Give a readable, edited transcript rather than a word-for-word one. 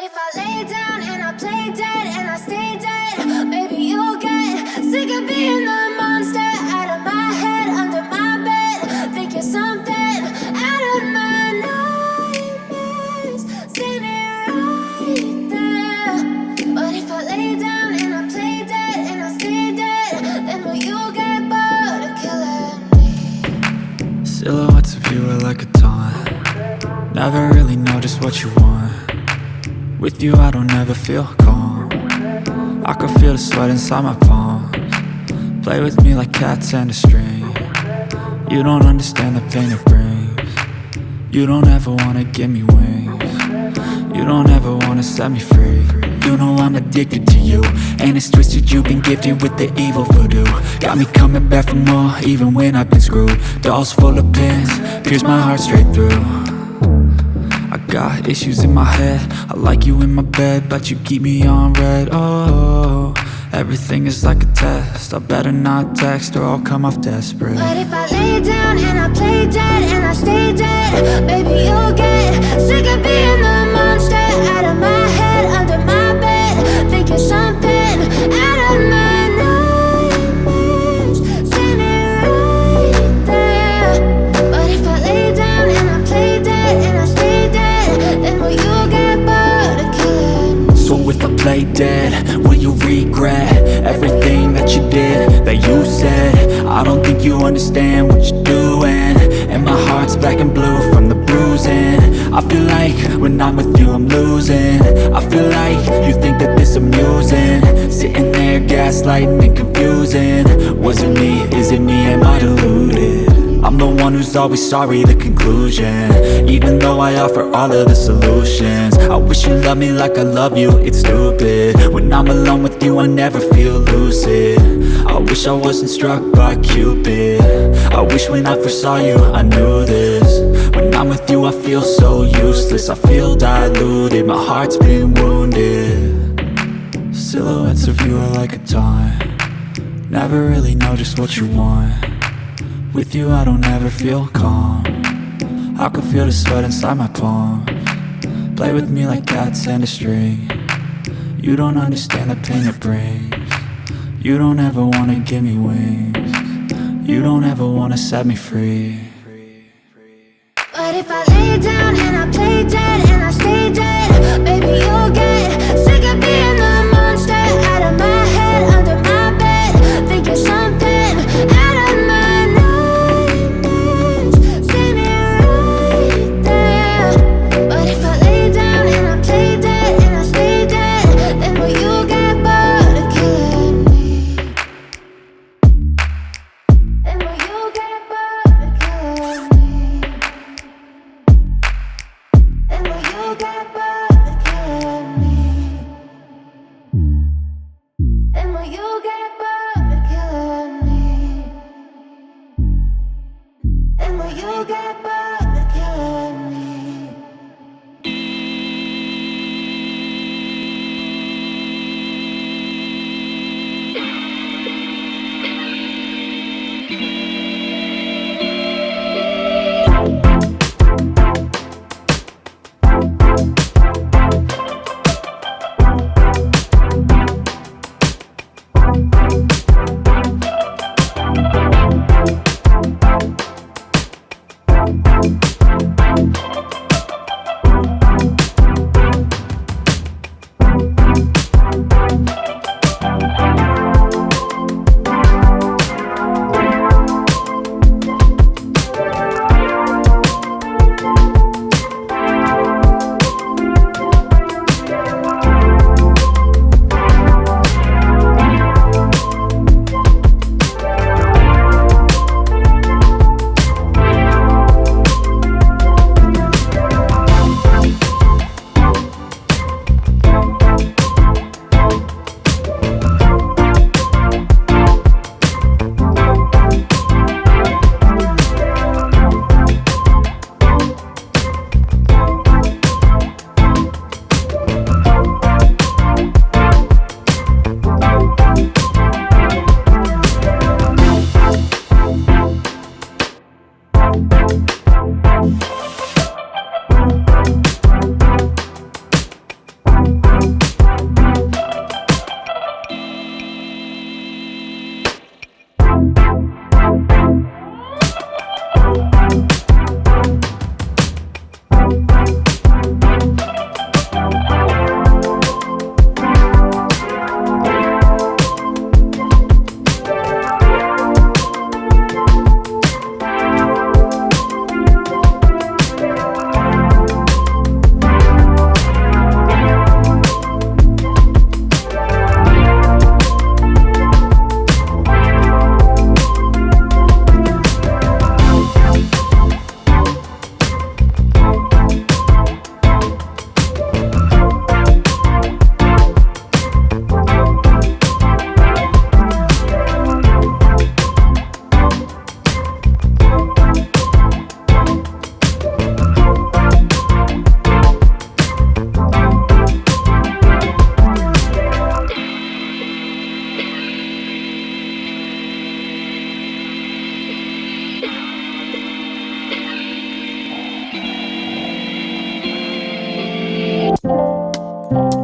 if I lay down and I play dead and I stay dead, maybe you'll get sick of being the monster out of my head, under my bed. Think you're something out of my nightmares, standing right there. But if I lay down and I play dead and I stay dead, then will you get bored of killing me? Silhouettes of you are like a taunt. Never really know just what you want. With you I don't ever feel calm. I can feel the sweat inside my palms. Play with me like cats and a string. You don't understand the pain it brings. You don't ever wanna give me wings. You don't ever wanna set me free. You know I'm addicted to you, and it's twisted, you've been gifted with the evil voodoo. Got me coming back for more, even when I've been screwed. Dolls full of pins, pierce my heart straight through. I got issues in my head, I like you in my bed, but you keep me on red. Oh, everything is like a test, I better not text or I'll come off desperate. But if I lay down and I play dead and I stay dead, baby you'll get sick of being the monster out of my head, under my bed. Think you're something out of my nightmares, standing right there. But if I lay down and I play dead and I stay dead, then will you get bored of killing me? So if I play dead, will you regret everything that you did, that you said? I don't think you understand what you're doing, and my heart's black and blue from the bruising. I feel like when I'm with you I'm losing. I feel like you think that this amusing, sitting there gaslighting and confusing. Was it me? Is it me? Am I deluded? I'm the one who's always sorry, the conclusion, even though I offer all of the solutions. I wish you loved me like I love you, it's stupid. When I'm alone with you I never feel lucid. I wish I wasn't struck by Cupid. I wish when I first saw you I knew this. When I'm with you I feel so useless, I feel diluted, my heart's been wounded. Silhouettes of you are like a taunt. Never really know just what you want. With you I don't ever feel calm. I can feel the sweat inside my palms. Play with me like cats and a string. You don't understand the pain it brings. You don't ever wanna give me wings. You don't ever wanna set me free. But if I lay down and I play dead and I stay dead, baby you'll get sick of being the monster out of my head, under my bed. Think you're something out of my nightmares, standing right there. But if I lay down and I play dead and I stay dead, then will you get bored of killing me? Then will you get bored of killing me? And will you get bored? you.